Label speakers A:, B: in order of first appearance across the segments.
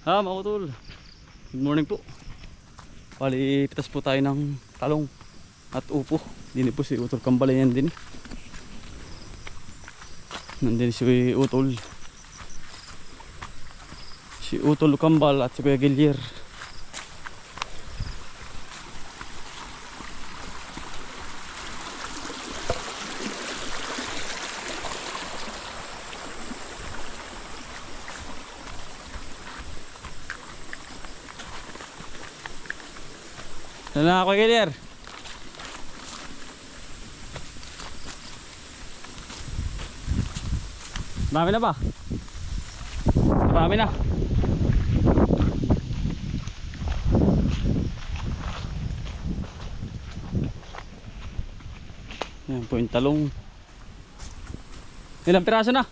A: Mga utol, good morning po. Bali, pitas po tayo ng talong at upo. Dini po si Utol Kambal yan din. Nandun si Utol. Si Utol Kambal at si Kuya Gilier. Ano na Kuya Gilier? Marami na ba? Marami na. Yan po yung talong. Ilang piraso na?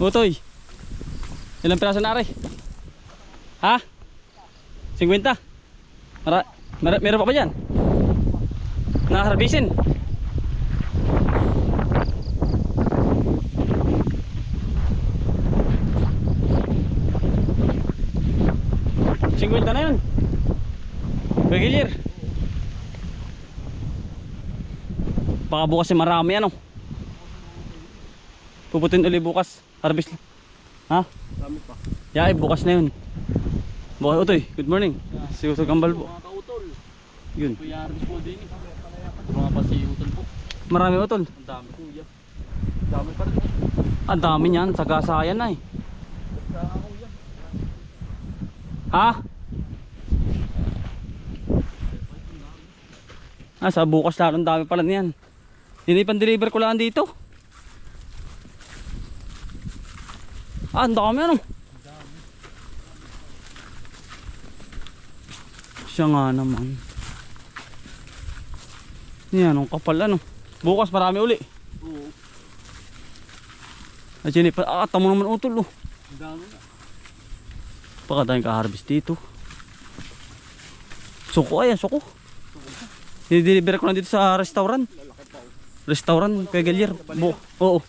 A: Utoy, ilang piraso na rin? Ha? 50? Meron pa ba dyan? Nakaharbisin? Singwenta na yun. Regular. Baka bukas yung marami ano. Puputin ulit bukas. Harvest. Ha?
B: Dami pa.
A: Yeah, bukas na yun. Bukas Utoy, good morning. Si Utol Kambal po.
B: Mga kautol.
A: Yun.
B: Kuya harvest po din. Mga pa si Utol po.
A: Marami Utol.
B: Ang dami kuya. Ang dami pa rin.
A: Ang dami niyan, sa gasayan na eh. Ha? Sa bukas lalong dami pala niyan. Dinipan-deliver ko lang dito. Ang dami ano. Siya nga naman. Yan, ang kapal ano. Bukas marami uli.
B: Oo.
A: At yun tamo naman Utol oh.
B: Ang dami na.
A: Baka tayong ka-harvest dito. Suko ayan, suko. Dideliver ko lang dito sa restaurant. Restaurant, Kuya Gilier. Oo.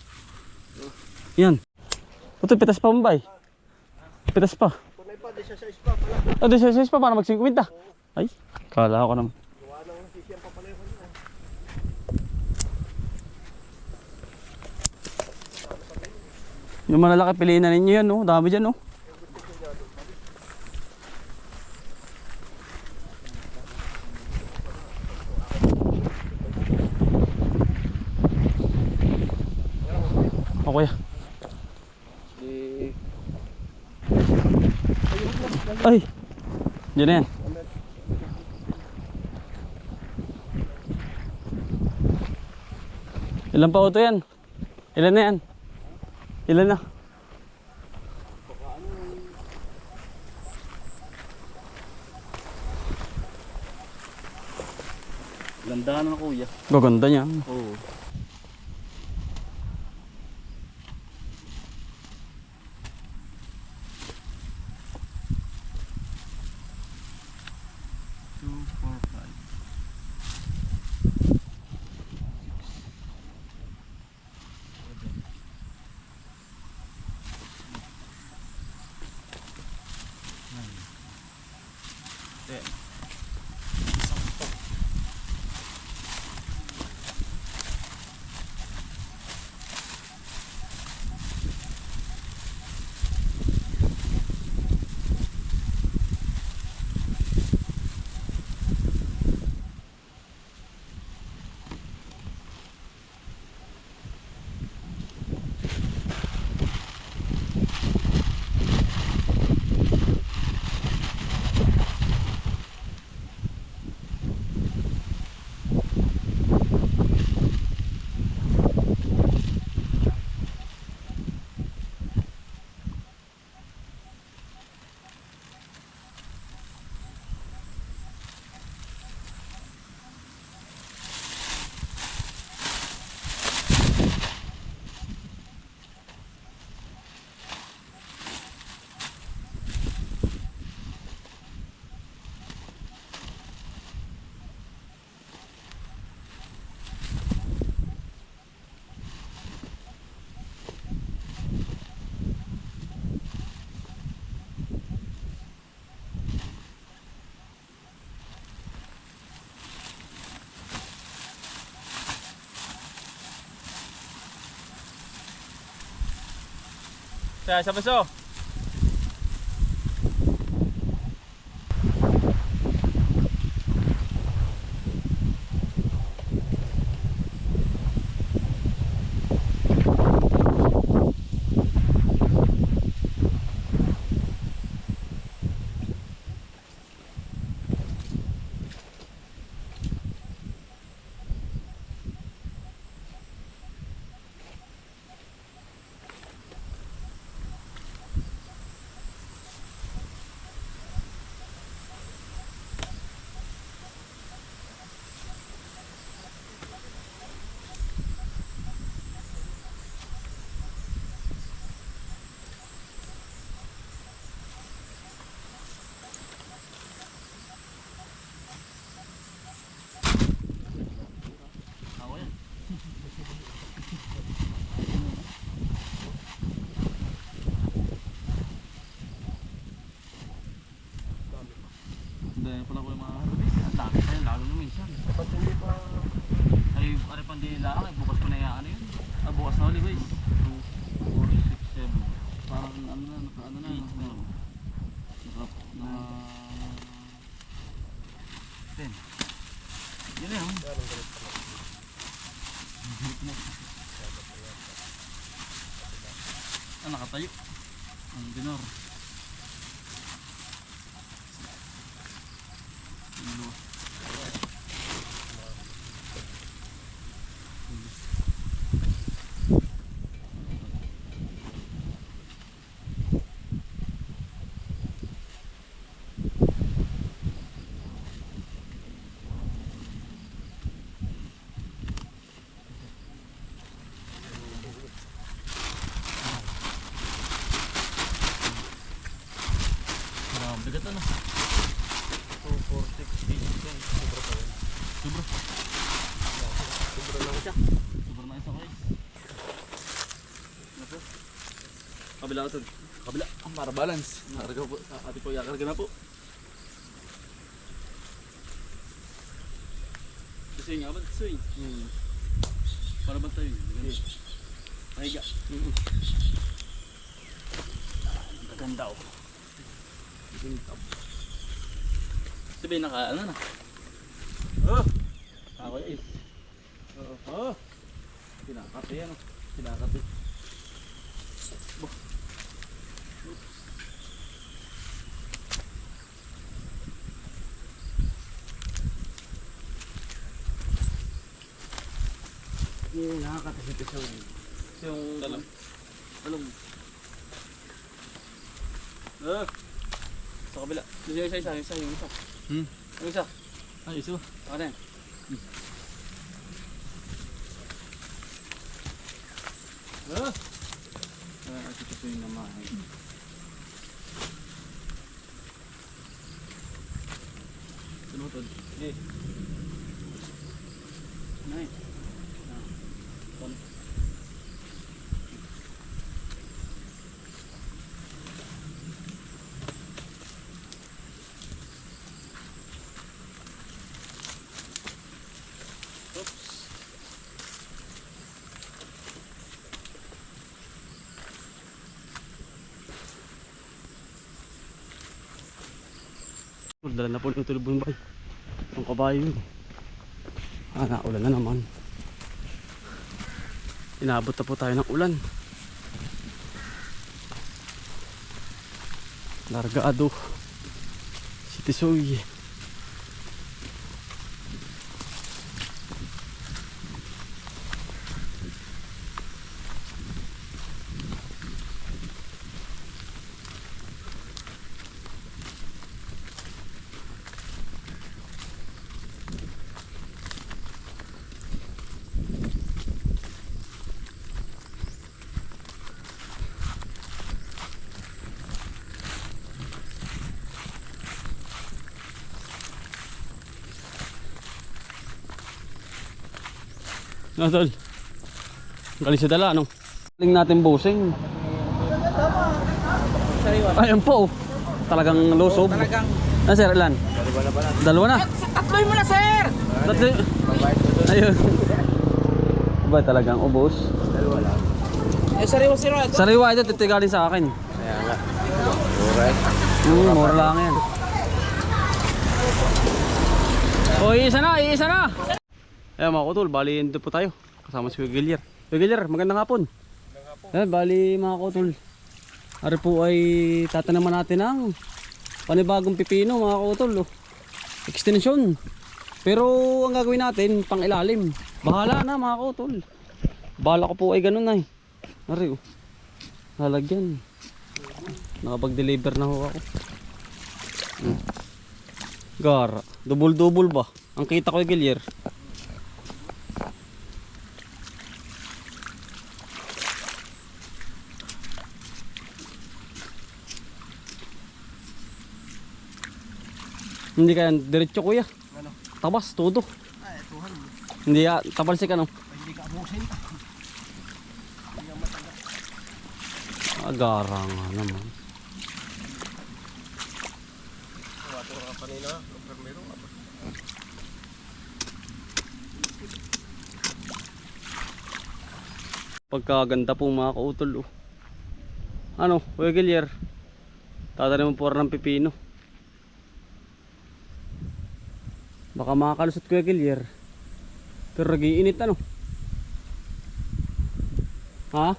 A: Yan. Ito, pitas pa mabay. Pitas pa.
B: Kunay pa, 16 pa pala.
A: 16 pa, paano mag-50? Ay, kala ko naman.
B: Gawa lang ng sisiyang pa pala yun.
A: Yung malalaki piliin na ninyo yan, no? Dami dyan, no? Okay. Ay, dyan na yan. Ilan pa auto yan? Ilan na yan? Ilan na?
B: Ganda na kuya.
A: Gaganda niya.
B: Oo.
A: Kaya sa baso. Dahil pala ko yung mga harvest. Ang dami pa yun, lalo na minsan.
B: Ba't hindi pa?
A: Ay, ari pang di lang, ay bukas ko na yan, ano yun? Ah, bukas na ulit guys. 2, 4, 6, 7. Parang ano na, naka-ano na. Naka 10. Yun na yun. Ah, nakatayo. Ang dinor. Bigat ano?
B: 2, 4, 6, 8, 10. Sobra pa yun.
A: Sobra.
B: Sobra lang siya.
A: Sobra na isa guys. Ano po? Kabila ko ito. Kabila. Para balance. Nakarga po. Ate po, yakarga na po. Swing nga ba? Swing. Para ba tayo? Pahiga. Ang gaganda oh. Sabihin naka ano na. Ako is. Kinakape yan oh. Kinakape.
B: Yung nakakatasipis
A: Yung dalam. Dalam. Sa kabila. Yung isa. Yung isa. Ay, isa. Saka na yan. Ito yung namahay. Sunutod. Hindi. Nay. Dala na po ng tulubong bay. Ang kabayo yun. Naulan na naman. Inabot na po tayo ng ulan. Largado. Si Tisoy. No, tol. Galing sa dala, ano? Galing natin busing. Ayun po. Talagang lusob. Ah, sir, ilan? Dalawa na.
C: Tatloy mo na, sir!
A: Ayun. Ba talagang ubos?
B: Dalawa lang. sariwa-sariwa.
A: Sariwa ito, titigaling sa akin.
B: Kaya nga. Alright.
A: Mura lang yan. O, iisa na, iisa na! Ayan mga kutol, bali doon po tayo. Kasama si Gillier. Gillier, magandang hapon. Ayan, bali mga kutol. Ari po ay tatanaman natin ang panibagong pipino mga kutol. Oh. Extension. Pero ang gagawin natin, pang ilalim. Bahala na mga kutol. Bahala ko po ay ganun ay. Ari oh. Halagyan. Nakapag-deliver na ho ako. Gara. Double-double ba? Ang kita ko ay Gillier. Hindi kaya diretso kuya.
B: Ano?
A: Tabas, todo.
B: Ay, tuhan.
A: Hindi ya, tabalsik ano.
B: Hindi ka abusin.
A: Agara nga naman.
B: Wato ka kanina. Permero.
A: Pagkaganda po mga kautol. Oh. Ano, Kuya Gillier? Tatanim mo po ng pipino. Baka makakalusot Kuya Gillier. Pero nag-iinit ano? Ha?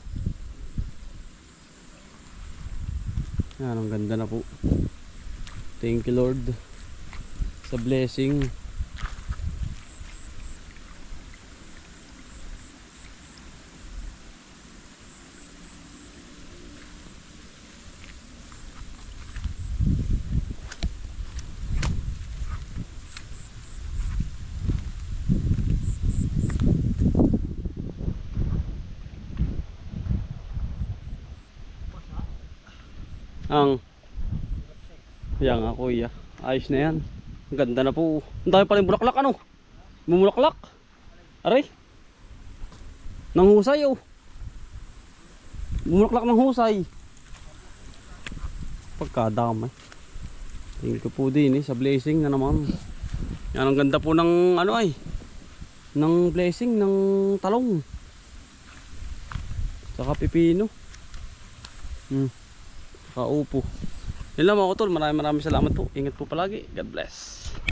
A: Yan, ang ganda na po. Thank you Lord sa blessing. Ang yan nga kuya, ayos na yan. Ang ganda na po. Ang dami pa rin bulaklak ano. Bumulaklak. Aray. Nang husay oh. Bumulaklak ng husay. Pagkadamay. Thank you po din sa blessing na naman. Yan ang ganda po ng ano ay. Ng blessing ng talong. Saka pipino. Kaupo. Yun lang mga kutol, maraming salamat po. Ingat po palagi. God bless.